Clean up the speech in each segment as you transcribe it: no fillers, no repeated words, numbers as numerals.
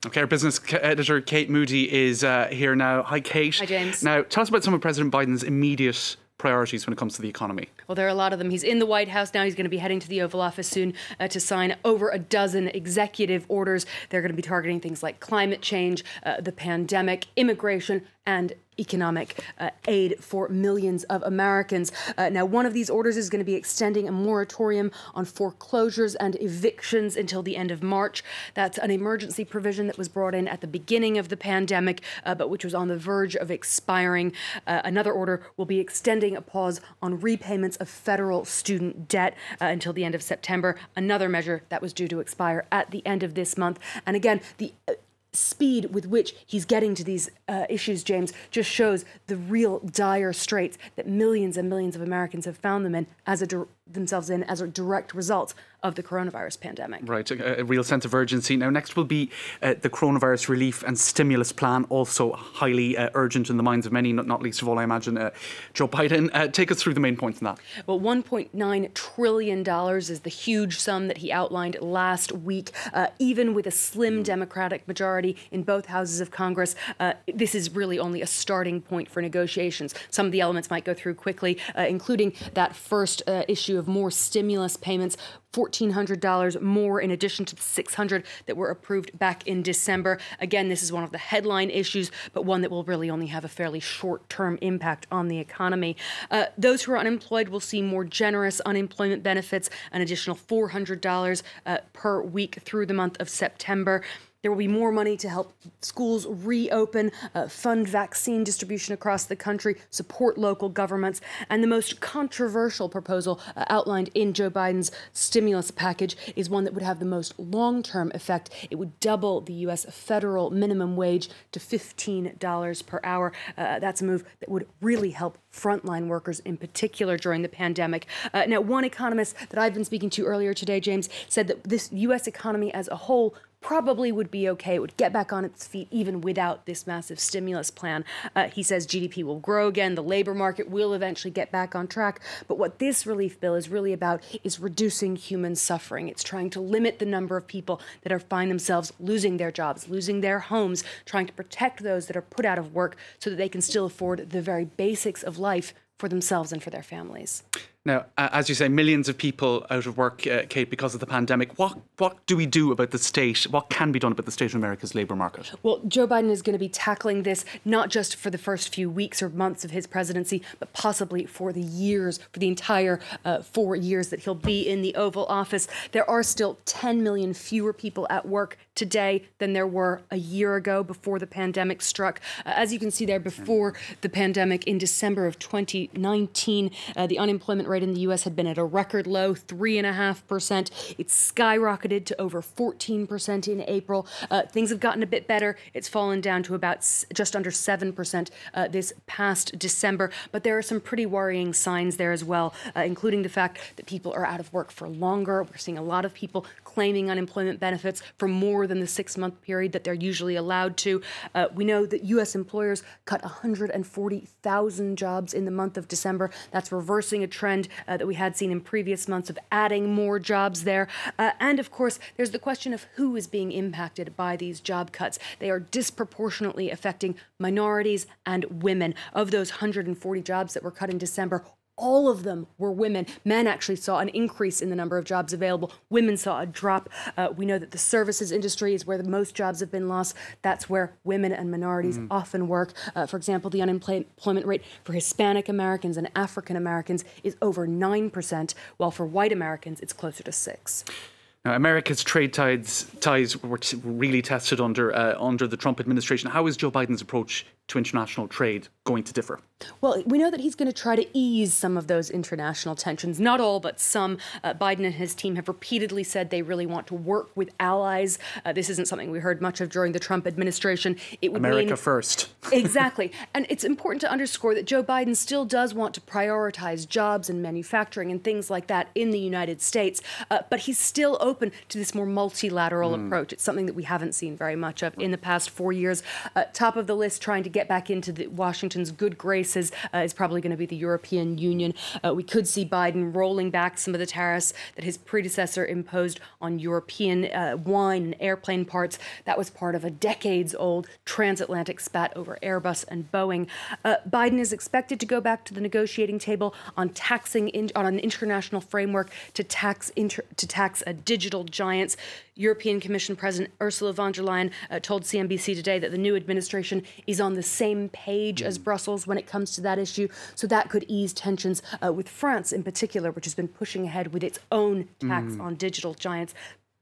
Okay, our business editor, Kate Moody, is here now. Hi, Kate. Hi, James. Now, tell us about some of President Biden's immediate priorities when it comes to the economy. Well, there are a lot of them. He's in the White House now. He's going to be heading to the Oval Office soon to sign over a dozen executive orders. They're going to be targeting things like climate change, the pandemic, immigration, and economic aid for millions of Americans. Now, one of these orders is going to be extending a moratorium on foreclosures and evictions until the end of March. That's an emergency provision that was brought in at the beginning of the pandemic, but which was on the verge of expiring. Another order will be extending a pause on repayments of federal student debt until the end of September. Another measure that was due to expire at the end of this month. And again, the speed with which he's getting to these issues, James, just shows the real dire straits that millions and millions of Americans have found themselves in as a direct result of the coronavirus pandemic. Right, a real sense of urgency. Now, next will be the coronavirus relief and stimulus plan, also highly urgent in the minds of many, not least of all, I imagine, Joe Biden. Take us through the main points in that. Well, $1.9 trillion is the huge sum that he outlined last week. Even with a slim Democratic majority in both houses of Congress, this is really only a starting point for negotiations. Some of the elements might go through quickly, including that first issue of more stimulus payments, $1,400 more in addition to the $600 that were approved back in December. Again, this is one of the headline issues, but one that will really only have a fairly short-term impact on the economy. Those who are unemployed will see more generous unemployment benefits, an additional $400 per week through the month of September. There will be more money to help schools reopen, fund vaccine distribution across the country, support local governments. And the most controversial proposal outlined in Joe Biden's stimulus package is one that would have the most long-term effect. It would double the U.S. federal minimum wage to $15 per hour. That's a move that would really help frontline workers in particular during the pandemic. Now, one economist that I've been speaking to earlier today, James, said that this U.S. economy as a whole probably would be okay. It would get back on its feet even without this massive stimulus plan. He says GDP will grow again. The labor market will eventually get back on track. But what this relief bill is really about is reducing human suffering. It's trying to limit the number of people that find themselves losing their jobs, losing their homes, trying to protect those that are put out of work so that they can still afford the very basics of life for themselves and for their families. Now, as you say, millions of people out of work, Kate, because of the pandemic. What do we do about the state? What can be done about the state of America's labour market? Well, Joe Biden is going to be tackling this not just for the first few weeks or months of his presidency, but possibly for the entire 4 years that he'll be in the Oval Office. There are still 10 million fewer people at work today than there were a year ago before the pandemic struck. As you can see there, before the pandemic in December of 2019, the unemployment rate in the U.S. had been at a record low, 3.5%. It's skyrocketed to over 14% in April. Things have gotten a bit better. It's fallen down to about just under 7% this past December. But there are some pretty worrying signs there as well, including the fact that people are out of work for longer. We're seeing a lot of people claiming unemployment benefits for more than the 6-month period that they're usually allowed to. We know that U.S. employers cut 140,000 jobs in the month of December. That's reversing a trend that we had seen in previous months of adding more jobs there. And of course, there's the question of who is being impacted by these job cuts. They are disproportionately affecting minorities and women. Of those 140 jobs that were cut in December, all of them were women. Men actually saw an increase in the number of jobs available. Women saw a drop. We know that the services industry is where the most jobs have been lost. That's where women and minorities often work. For example, the unemployment rate for Hispanic Americans and African Americans is over 9%, while for white Americans, it's closer to 6%. Now, America's trade ties were really tested under the Trump administration. How is Joe Biden's approach to international trade going to differ? Well, we know that he's going to try to ease some of those international tensions. Not all, but some. Biden and his team have repeatedly said they really want to work with allies. This isn't something we heard much of during the Trump administration. It would America first. Exactly. And it's important to underscore that Joe Biden still does want to prioritize jobs and manufacturing and things like that in the United States. But he's still open to this more multilateral approach. It's something that we haven't seen very much of in the past 4 years. Top of the list, trying to get back into Washington's good graces is probably going to be the European Union. We could see Biden rolling back some of the tariffs that his predecessor imposed on European wine and airplane parts. That was part of a decades-old transatlantic spat over Airbus and Boeing. Biden is expected to go back to the negotiating table on on an international framework to tax digital giants. European Commission President Ursula von der Leyen told CNBC today that the new administration is on the same page as Brussels when it comes to that issue. So that could ease tensions with France in particular, which has been pushing ahead with its own tax on digital giants.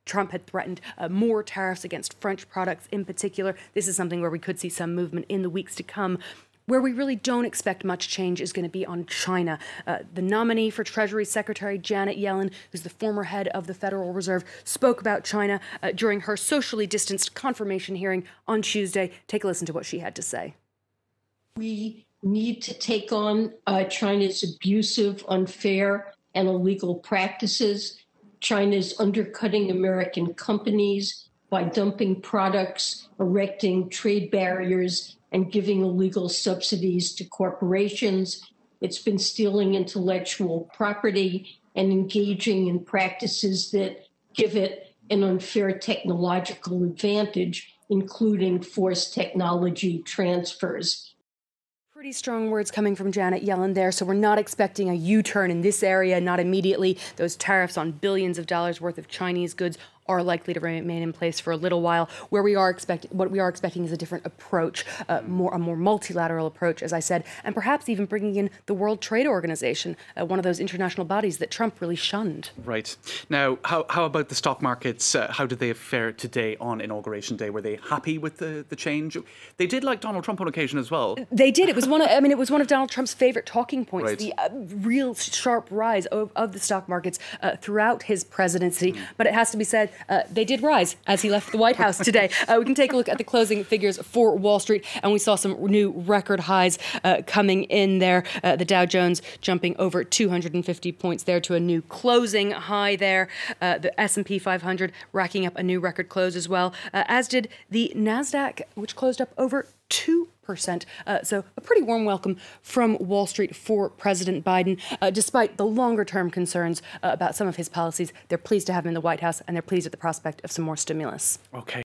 Trump had threatened more tariffs against French products in particular. This is something where we could see some movement in the weeks to come. Where we really don't expect much change is going to be on China. The nominee for Treasury Secretary Janet Yellen, who's the former head of the Federal Reserve, spoke about China during her socially distanced confirmation hearing on Tuesday. Take a listen to what she had to say. We need to take on China's abusive, unfair, and illegal practices. China's undercutting American companies by dumping products, erecting trade barriers, and giving illegal subsidies to corporations. It's been stealing intellectual property and engaging in practices that give it an unfair technological advantage, including forced technology transfers. Pretty strong words coming from Janet Yellen there, so we're not expecting a U-turn in this area, not immediately. Those tariffs on billions of dollars worth of Chinese goods are likely to remain in place for a little while. What we are expecting is a different approach, a more multilateral approach, as I said, and perhaps even bringing in the World Trade Organization, one of those international bodies that Trump really shunned. Right. Now, how about the stock markets? How did they fare today on Inauguration Day? Were they happy with the change? They did like Donald Trump on occasion as well. They did. It was one of Donald Trump's favorite talking points, Right. the real sharp rise of the stock markets throughout his presidency. But it has to be said, they did rise as he left the White House today. We can take a look at the closing figures for Wall Street, and we saw some new record highs coming in there. The Dow Jones jumping over 250 points there to a new closing high there. The S&P 500 racking up a new record close as well, as did the NASDAQ, which closed up over 2%. So a pretty warm welcome from Wall Street for President Biden. Despite the longer-term concerns about some of his policies, they're pleased to have him in the White House, and they're pleased at the prospect of some more stimulus. Okay.